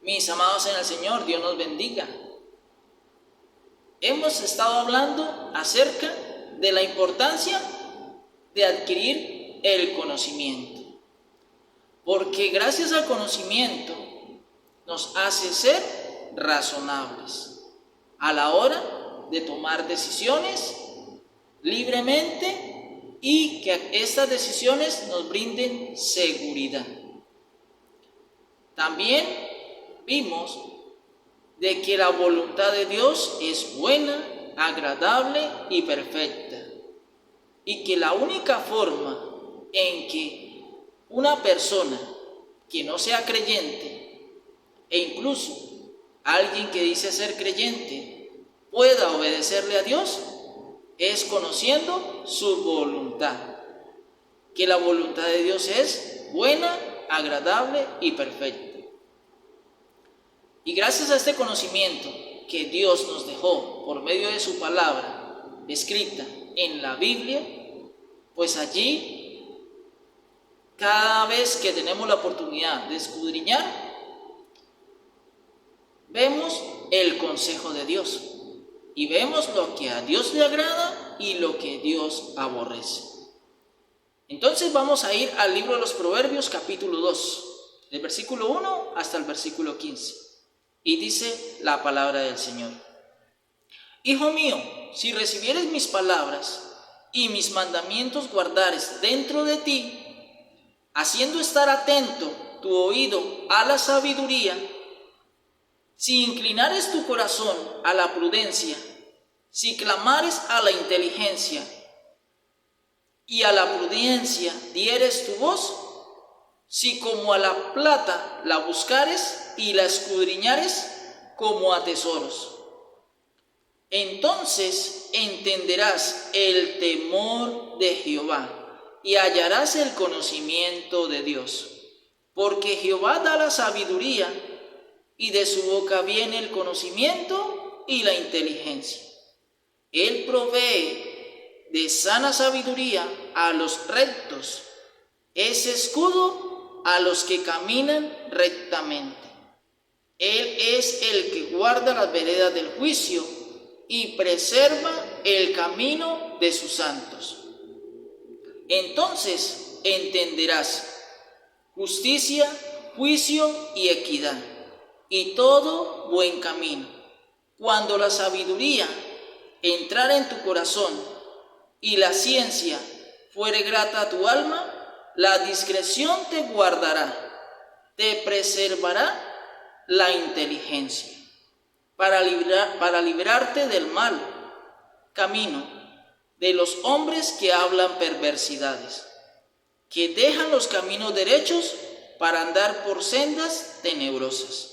Mis amados en el Señor, Dios nos bendiga. Hemos estado hablando acerca de la importancia de adquirir el conocimiento, porque gracias al conocimiento nos hace ser razonables a la hora de tomar decisiones libremente y que estas decisiones nos brinden seguridad. También vimos de que la voluntad de Dios es buena, agradable y perfecta, y que la única forma en que una persona que no sea creyente, e incluso alguien que dice ser creyente, pueda obedecerle a Dios, es conociendo su voluntad, que la voluntad de Dios es buena, agradable y perfecta. Y gracias a este conocimiento que Dios nos dejó por medio de su palabra escrita en la Biblia, pues allí, cada vez que tenemos la oportunidad de escudriñar, vemos el consejo de Dios y vemos lo que a Dios le agrada y lo que Dios aborrece. Entonces vamos a ir al libro de los Proverbios, capítulo 2, del versículo 1 hasta el versículo 15. Y dice la palabra del Señor: Hijo mío, si recibieres mis palabras y mis mandamientos guardares dentro de ti, haciendo estar atento tu oído a la sabiduría, si inclinares tu corazón a la prudencia, si clamares a la inteligencia y a la prudencia dieres tu voz, si como a la plata la buscares y la escudriñares como a tesoros, entonces entenderás el temor de Jehová y hallarás el conocimiento de Dios. Porque Jehová da la sabiduría y de su boca viene el conocimiento y la inteligencia. Él provee de sana sabiduría a los rectos, es escudo a los que caminan rectamente. Él es el que guarda las veredas del juicio y preserva el camino de sus santos. Entonces entenderás justicia, juicio y equidad, y todo buen camino. Cuando la sabiduría entrara en tu corazón y la ciencia fuere grata a tu alma, la discreción te guardará, te preservará la inteligencia, para librarte del mal camino de los hombres que hablan perversidades, que dejan los caminos derechos para andar por sendas tenebrosas,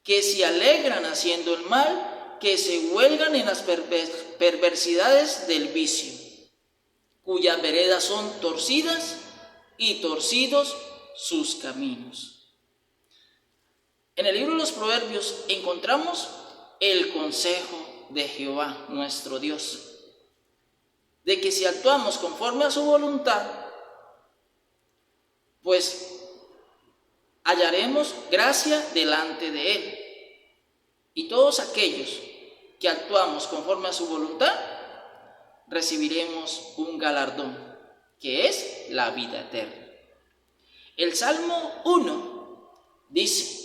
que se alegran haciendo el mal, que se huelgan en las perversidades del vicio, cuyas veredas son torcidas y torcidos sus caminos. En el libro de los Proverbios encontramos el consejo de Jehová, nuestro Dios, de que si actuamos conforme a su voluntad, pues hallaremos gracia delante de Él. Y todos aquellos que actuamos conforme a su voluntad, recibiremos un galardón, que es la vida eterna. El Salmo 1 dice: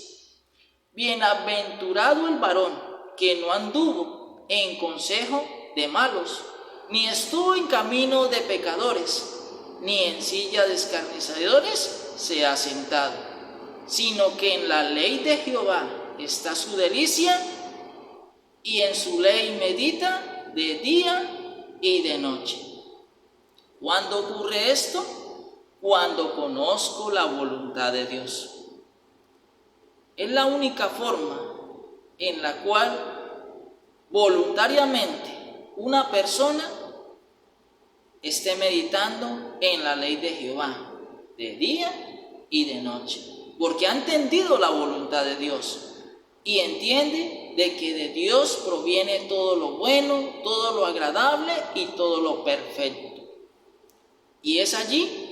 Bienaventurado el varón que no anduvo en consejo de malos, ni estuvo en camino de pecadores, ni en silla de escarnecedores se ha sentado, sino que en la ley de Jehová está su delicia, y en su ley medita de día y de noche. ¿Cuándo ocurre esto? Cuando conozco la voluntad de Dios. Es la única forma en la cual voluntariamente una persona esté meditando en la ley de Jehová de día y de noche, porque ha entendido la voluntad de Dios y entiende de que de Dios proviene todo lo bueno, todo lo agradable y todo lo perfecto. Y es allí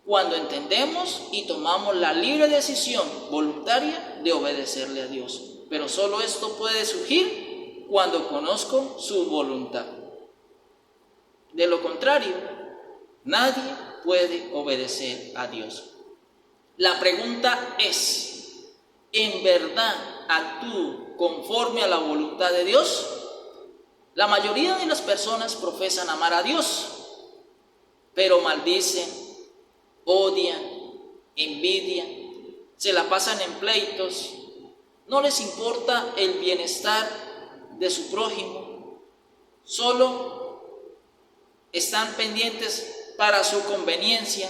cuando entendemos y tomamos la libre decisión voluntaria de obedecerle a Dios. Pero solo esto puede surgir cuando conozco su voluntad. De lo contrario, nadie puede obedecer a Dios. La pregunta es, ¿en verdad actúo conforme a la voluntad de Dios? La mayoría de las personas profesan amar a Dios, pero maldicen, odian, envidian, se la pasan en pleitos, no les importa el bienestar de su prójimo, solo están pendientes para su conveniencia.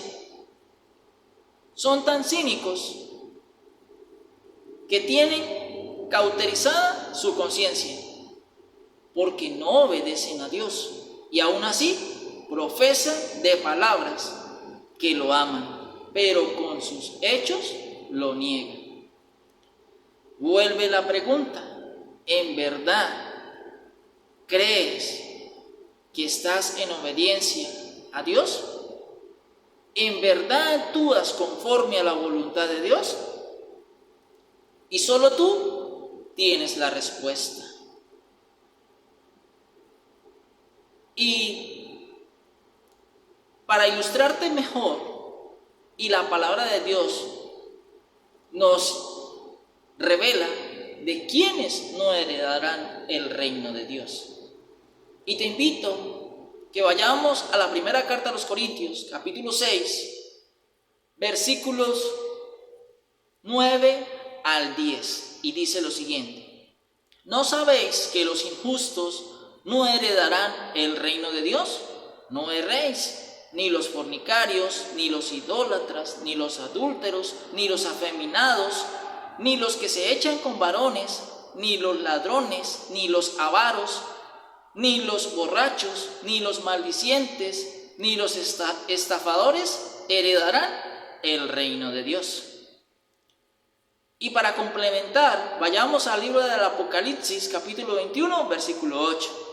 Son tan cínicos que tienen cauterizada su conciencia porque no obedecen a Dios y aún así profesan de palabras que lo aman, pero con sus hechos lo niegan. Vuelve la pregunta, ¿en verdad crees que estás en obediencia a Dios? ¿En verdad actúas conforme a la voluntad de Dios? Y solo tú tienes la respuesta. Y para ilustrarte mejor, y la palabra de Dios nos revela de quiénes no heredarán el reino de Dios. Y te invito que vayamos a la primera carta a los Corintios, capítulo 6, versículos 9 al 10, y dice lo siguiente: ¿no sabéis que los injustos no heredarán el reino de Dios? No erréis, ni los fornicarios, ni los idólatras, ni los adúlteros, ni los afeminados, ni los que se echan con varones, ni los ladrones, ni los avaros, ni los borrachos, ni los maldicientes, ni los estafadores heredarán el reino de Dios. Y para complementar, vayamos al libro del Apocalipsis, capítulo 21, versículo 8.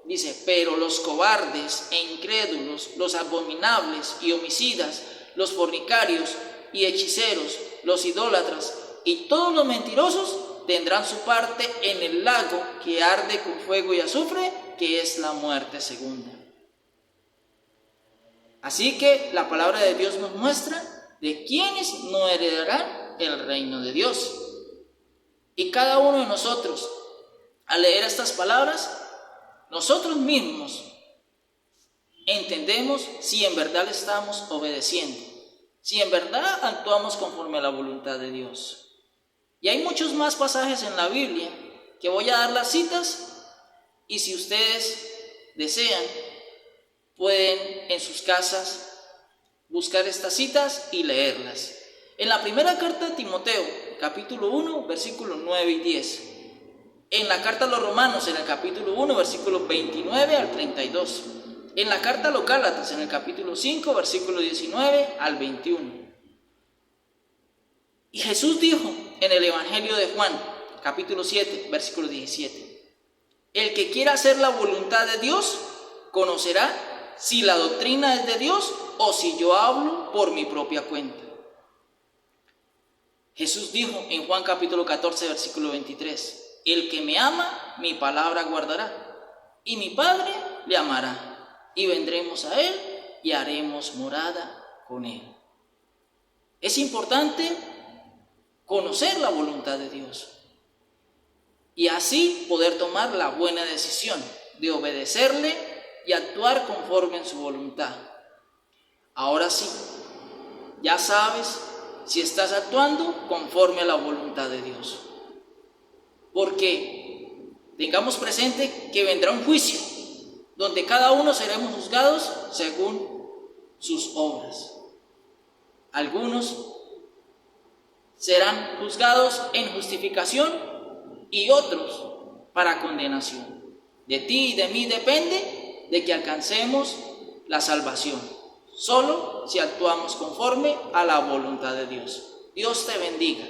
Dice: pero los cobardes e incrédulos, los abominables y homicidas, los fornicarios y hechiceros, los idólatras y todos los mentirosos tendrán su parte en el lago que arde con fuego y azufre, que es la muerte segunda. Así que la palabra de Dios nos muestra de quiénes no heredarán el reino de Dios. Y cada uno de nosotros, al leer estas palabras, nosotros mismos entendemos si en verdad le estamos obedeciendo, si en verdad actuamos conforme a la voluntad de Dios. Y hay muchos más pasajes en la Biblia que voy a dar las citas, y si ustedes desean, pueden en sus casas buscar estas citas y leerlas. En la primera carta de Timoteo, capítulo 1, versículos 9 y 10. En la carta a los Romanos, en el capítulo 1, versículos 29 al 32. En la carta a los Gálatas, en el capítulo 5, versículo 19 al 21. Y Jesús dijo en el Evangelio de Juan, capítulo 7, versículo 17: el que quiera hacer la voluntad de Dios, conocerá si la doctrina es de Dios o si yo hablo por mi propia cuenta. Jesús dijo en Juan capítulo 14, versículo 23: el que me ama, mi palabra guardará, y mi Padre le amará, y vendremos a él y haremos morada con él. Es importante conocer la voluntad de Dios y así poder tomar la buena decisión de obedecerle y actuar conforme en su voluntad. Ahora sí, ya sabes si estás actuando conforme a la voluntad de Dios. Porque tengamos presente que vendrá un juicio donde cada uno seremos juzgados según sus obras. Algunos serán juzgados en justificación y otros para condenación. De ti y de mí depende de que alcancemos la salvación, solo si actuamos conforme a la voluntad de Dios. Dios te bendiga.